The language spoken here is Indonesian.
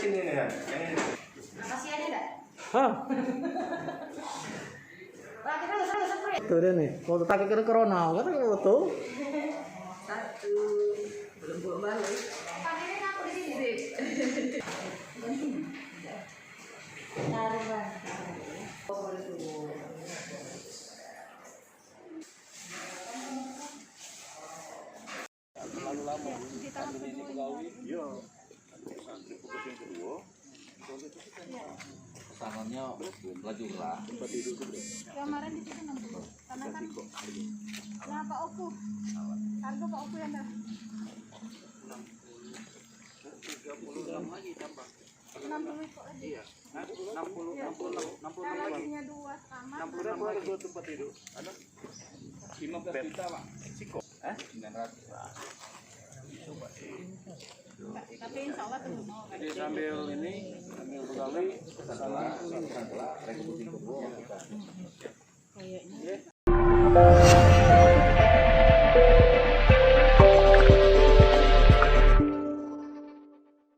sini nih ya. Masih ada enggak? Hah? Lagi terus spray. Tuh deh nih, foto tak kira corona, kata foto. Satu. Belum bawa balik. Pakainya aku di sini, Dek. Taruh Bang. Oh, betul. Terlalu lama. Ini pegawai. Iya. Santri fokus yang kedua. Pesangonnya laju lah. Kemarin di situ 60. Karena kan nah Pak Oku. Harga Pak Oku yang dah. 36 lagi tambah. 60 kok lagi. Iya. 66 lagi. Nya 2 sama. 60 ada 2 tempat tidur. Ada 15 juta, Pak. Siko. 900. Coba. Tapi insya Allah tuh mau. Jadi sambil pegawai, setelah rekomendasi kedua kita